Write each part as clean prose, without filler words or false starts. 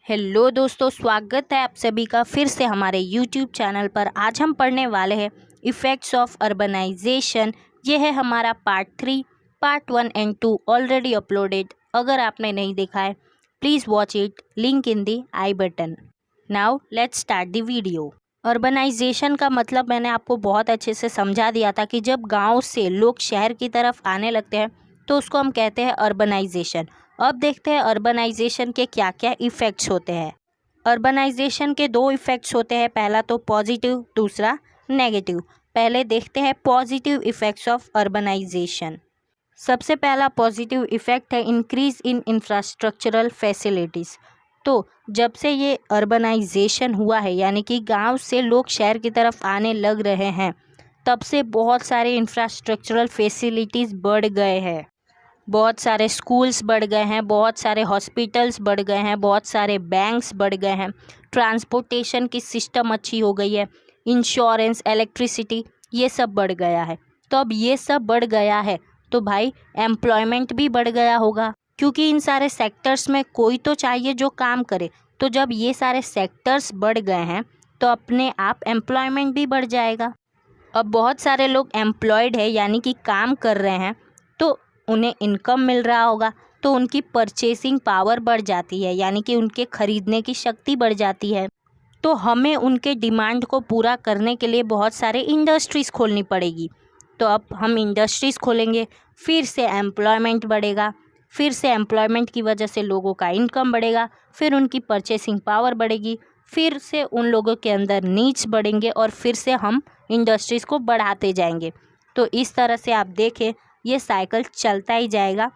Hello दोस्तों, स्वागत है आप सभी का फिर से हमारे यूट्यूब चैनल पर। आज हम पढ़ने वाले हैं इफ़ेक्ट्स ऑफ अर्बनाइजेशन। ये है हमारा part 3। Part 1 and 2 already uploaded. अगर आपने नहीं देखा है please watch it, link in the i button. Now let's start the video. Urbanisation का मतलब मैंने आपको बहुत अच्छे से समझा दिया था कि जब गाँव से लोग शहर की तरफ आने लगते हैं तो उसको हम कहते हैं अर्बनाइजेशन। अब देखते हैं अर्बनाइजेशन के क्या क्या इफ़ेक्ट्स होते हैं। अर्बनाइजेशन के दो इफ़ेक्ट्स होते हैं, पहला तो पॉजिटिव, दूसरा नेगेटिव। पहले देखते हैं पॉजिटिव इफ़ेक्ट्स ऑफ अर्बनाइजेशन। सबसे पहला पॉजिटिव इफ़ेक्ट है इंक्रीज़ इन इंफ्रास्ट्रक्चरल फैसिलिटीज़। तो जब से ये अर्बनाइजेशन हुआ है, यानी कि गांव से लोग शहर की तरफ आने लग रहे हैं, तब से बहुत सारे इंफ्रास्ट्रक्चरल फैसिलिटीज़ बढ़ गए हैं। बहुत सारे स्कूल्स बढ़ गए हैं, बहुत सारे हॉस्पिटल्स बढ़ गए हैं, बहुत सारे बैंक्स बढ़ गए हैं, ट्रांसपोर्टेशन की सिस्टम अच्छी हो गई है, इंश्योरेंस, इलेक्ट्रिसिटी, ये सब बढ़ गया है। तो अब ये सब बढ़ गया है तो भाई एम्प्लॉयमेंट भी बढ़ गया होगा, क्योंकि इन सारे सेक्टर्स में कोई तो चाहिए जो काम करे। तो जब ये सारे सेक्टर्स बढ़ गए हैं तो अपने आप एम्प्लॉयमेंट भी बढ़ जाएगा। अब बहुत सारे लोग एम्प्लॉयड है, यानी कि काम कर रहे हैं, तो उन्हें इनकम मिल रहा होगा, तो उनकी परचेसिंग पावर बढ़ जाती है, यानी कि उनके खरीदने की शक्ति बढ़ जाती है। तो हमें उनके डिमांड को पूरा करने के लिए बहुत सारे इंडस्ट्रीज़ खोलनी पड़ेगी। तो अब हम इंडस्ट्रीज़ खोलेंगे, फिर से एम्प्लॉयमेंट बढ़ेगा, फिर से एम्प्लॉयमेंट की वजह से लोगों का इनकम बढ़ेगा, फिर उनकी परचेसिंग पावर बढ़ेगी, फिर से उन लोगों के अंदर नीड्स बढ़ेंगे और फिर से हम इंडस्ट्रीज़ को बढ़ाते जाएंगे। तो इस तरह से आप देखें ये साइकिल चलता ही जाएगा।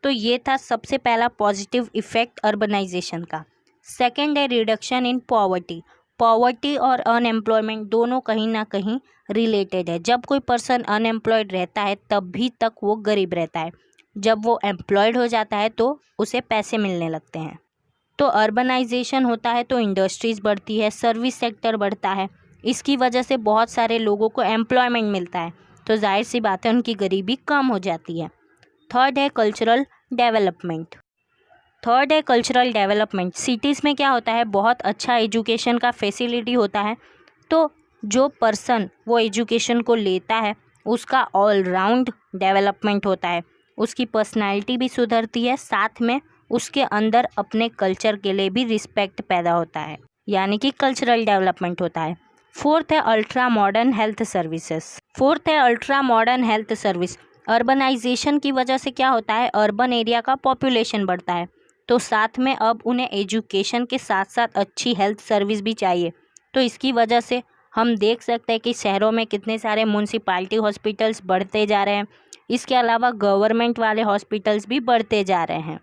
तो ये था सबसे पहला पॉजिटिव इफ़ेक्ट अर्बनाइजेशन का। सेकंड है रिडक्शन इन पॉवर्टी। पॉवर्टी और अनएम्प्लॉयमेंट दोनों कहीं ना कहीं रिलेटेड है। जब कोई पर्सन अनएम्प्लॉयड रहता है तब भी तक वो गरीब रहता है, जब वो एम्प्लॉयड हो जाता है तो उसे पैसे मिलने लगते हैं। तो अर्बनाइजेशन होता है तो इंडस्ट्रीज़ बढ़ती है, सर्विस सेक्टर बढ़ता है, इसकी वजह से बहुत सारे लोगों को एम्प्लॉयमेंट मिलता है, तो जाहिर सी बात है उनकी गरीबी कम हो जाती है। थर्ड है कल्चरल डेवलपमेंट। सिटीज़ में क्या होता है, बहुत अच्छा एजुकेशन का फैसिलिटी होता है, तो जो पर्सन वो एजुकेशन को लेता है उसका ऑल राउंड डेवलपमेंट होता है, उसकी पर्सनालिटी भी सुधरती है, साथ में उसके अंदर अपने कल्चर के लिए भी रिस्पेक्ट पैदा होता है, यानी कि कल्चरल डेवलपमेंट होता है। फोर्थ है ultra modern health service. Urbanisation की वजह से क्या होता है, अर्बन एरिया का पॉपुलेशन बढ़ता है, तो साथ में अब उन्हें एजुकेशन के साथ साथ अच्छी हेल्थ सर्विस भी चाहिए। तो इसकी वजह से हम देख सकते हैं कि शहरों में कितने सारे म्यूनसिपालिटी हॉस्पिटल्स बढ़ते जा रहे हैं, इसके अलावा गवर्नमेंट वाले हॉस्पिटल्स भी बढ़ते जा रहे हैं।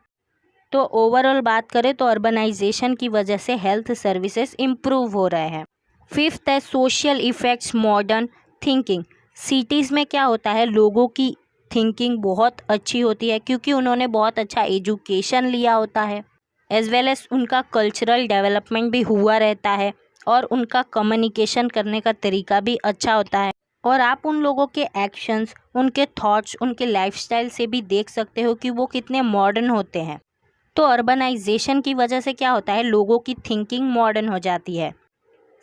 तो ओवरऑल बात करें तो अर्बनाइजेशन की वजह से हेल्थ सर्विसेज इम्प्रूव हो रहे हैं। फिफ्थ है social effects modern thinking. Cities में क्या होता है, लोगों की थिंकिंग बहुत अच्छी होती है क्योंकि उन्होंने बहुत अच्छा एजुकेशन लिया होता है, एज वेल एज उनका कल्चरल डेवलपमेंट भी हुआ रहता है और उनका कम्युनिकेशन करने का तरीका भी अच्छा होता है। और आप उन लोगों के एक्शंस, उनके थॉट्स, उनके लाइफस्टाइल से भी देख सकते हो कि वो कितने मॉडर्न होते हैं। तो अर्बनाइजेशन की वजह से क्या होता है, लोगों की थिंकिंग मॉडर्न हो जाती है।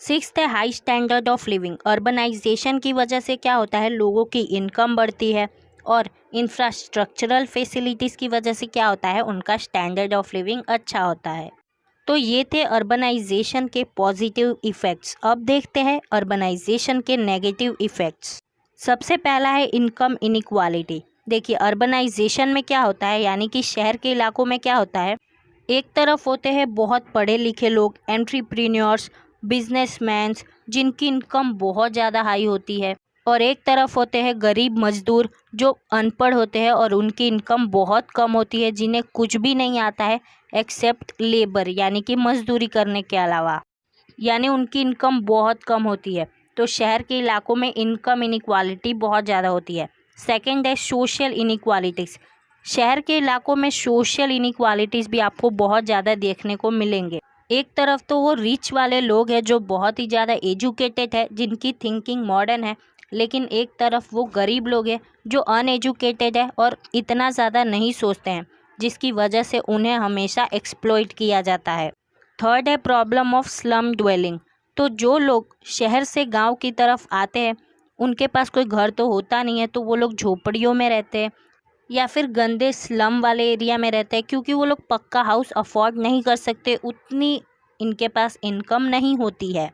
सिक्स्थ है high standard of living. Urbanisation की वजह से क्या होता है, लोगों की इनकम बढ़ती है और इंफ्रास्ट्रक्चरल फैसिलिटीज़ की वजह से क्या होता है, उनका स्टैंडर्ड ऑफ लिविंग अच्छा होता है। तो ये थे अर्बनाइजेशन के पॉजिटिव इफ़ेक्ट्स। अब देखते हैं अर्बनाइजेशन के नेगेटिव इफ़ेक्ट्स। सबसे पहला है इनकम इनइक्वालिटी। देखिए अर्बनाइजेशन में क्या होता है, यानी कि शहर के इलाकों में क्या होता है, एक तरफ होते हैं बहुत पढ़े लिखे लोग, एंट्रप्रेन्योर्स, बिजनेसमैन्स, जिनकी इनकम बहुत ज़्यादा हाई होती है, और एक तरफ होते हैं गरीब मजदूर जो अनपढ़ होते हैं और उनकी इनकम बहुत कम होती है, जिन्हें कुछ भी नहीं आता है एक्सेप्ट लेबर, यानी कि मजदूरी करने के अलावा, यानी उनकी इनकम बहुत कम होती है। तो शहर के इलाकों में इनकम इनइक्वालिटी बहुत ज़्यादा होती है। सेकंड है सोशल इनइक्वालिटीज़। शहर के इलाकों में सोशल इनइक्वालिटीज़ भी आपको बहुत ज़्यादा देखने को मिलेंगे। एक तरफ तो वो रिच वाले लोग हैं जो बहुत ही ज़्यादा एजुकेटेड है, जिनकी थिंकिंग मॉडर्न है, लेकिन एक तरफ वो गरीब लोग हैं जो अनएजुकेटेड है और इतना ज़्यादा नहीं सोचते हैं, जिसकी वजह से उन्हें हमेशा एक्सप्लॉइट किया जाता है। थर्ड है प्रॉब्लम ऑफ स्लम ड्वेलिंग। तो जो लोग शहर से गांव की तरफ आते हैं उनके पास कोई घर तो होता नहीं है, तो वो लोग झोपड़ियों में रहते हैं या फिर गंदे स्लम वाले एरिया में रहते हैं, क्योंकि वो लोग पक्का हाउस अफोर्ड नहीं कर सकते, उतनी इनके पास इनकम नहीं होती है।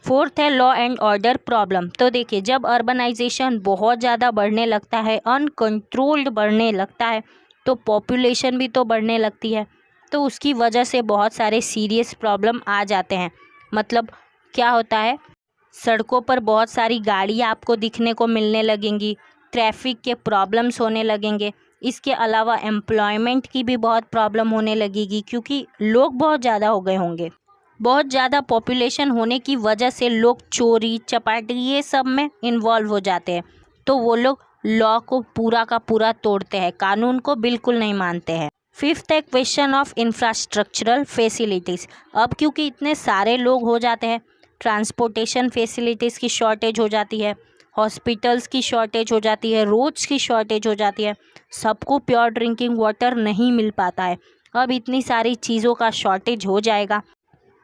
फोर्थ है लॉ एंड ऑर्डर प्रॉब्लम। तो देखिए, जब अर्बनाइजेशन बहुत ज़्यादा बढ़ने लगता है, अनकंट्रोल्ड बढ़ने लगता है, तो पॉपुलेशन भी तो बढ़ने लगती है, तो उसकी वजह से बहुत सारे सीरियस प्रॉब्लम आ जाते हैं। मतलब क्या होता है, सड़कों पर बहुत सारी गाड़ियाँ आपको दिखने को मिलने लगेंगी, ट्रैफिक के प्रॉब्लम्स होने लगेंगे, इसके अलावा एम्प्लॉयमेंट की भी बहुत प्रॉब्लम होने लगेगी, क्योंकि लोग बहुत ज़्यादा हो गए होंगे। बहुत ज़्यादा पॉपुलेशन होने की वजह से लोग चोरी चपाटी ये सब में इन्वॉल्व हो जाते हैं, तो वो लोग लॉ को पूरा का पूरा तोड़ते हैं, कानून को बिल्कुल नहीं मानते हैं। फिफ्थ है क्वेश्चन ऑफ इंफ्रास्ट्रक्चरल फैसिलिटीज़। अब क्योंकि इतने सारे लोग हो जाते हैं, ट्रांसपोर्टेशन फैसिलिटीज़ की शॉर्टेज हो जाती है, हॉस्पिटल्स की शॉर्टेज हो जाती है, रोड्स की शॉर्टेज हो जाती है, सबको प्योर ड्रिंकिंग वाटर नहीं मिल पाता है। अब इतनी सारी चीज़ों का शॉर्टेज हो जाएगा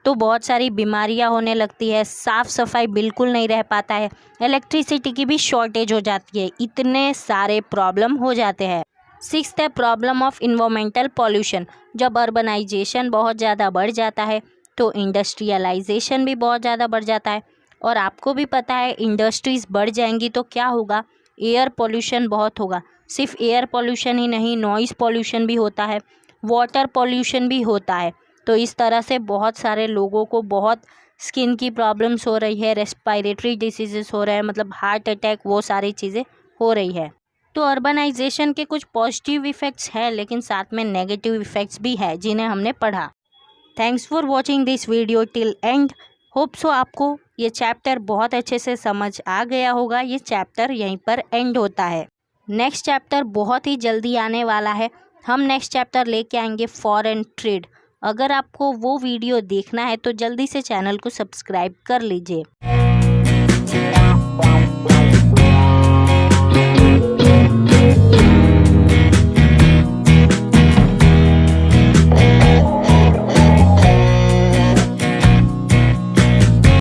तो बहुत सारी बीमारियां होने लगती है, साफ़ सफाई बिल्कुल नहीं रह पाता है, इलेक्ट्रिसिटी की भी शॉर्टेज हो जाती है, इतने सारे प्रॉब्लम हो जाते हैं। सिक्स्थ है प्रॉब्लम ऑफ इन्वायरमेंटल पॉल्यूशन। जब अर्बनाइजेशन बहुत ज़्यादा बढ़ जाता है तो इंडस्ट्रियलाइजेशन भी बहुत ज़्यादा बढ़ जाता है, और आपको भी पता है इंडस्ट्रीज़ बढ़ जाएंगी तो क्या होगा, एयर पोल्यूशन बहुत होगा। सिर्फ एयर पोल्यूशन ही नहीं, नॉइज़ पोल्यूशन भी होता है, वाटर पोल्यूशन भी होता है। तो इस तरह से बहुत सारे लोगों को बहुत स्किन की प्रॉब्लम्स हो रही है, रेस्पिरेटरी डिसीजेस हो रहे हैं, मतलब हार्ट अटैक, वो सारी चीज़ें हो रही है। तो अर्बनाइजेशन के कुछ पॉजिटिव इफ़ेक्ट्स हैं, लेकिन साथ में नेगेटिव इफ़ेक्ट्स भी है जिन्हें हमने पढ़ा। Thanks for watching this video till and. Hope so आपको ये चैप्टर बहुत अच्छे से समझ आ गया होगा। ये चैप्टर यहीं पर एंड होता है। नेक्स्ट चैप्टर बहुत ही जल्दी आने वाला है। हम नेक्स्ट चैप्टर लेके आएंगे फॉरेन ट्रेड। अगर आपको वो वीडियो देखना है तो जल्दी से चैनल को सब्सक्राइब कर लीजिए।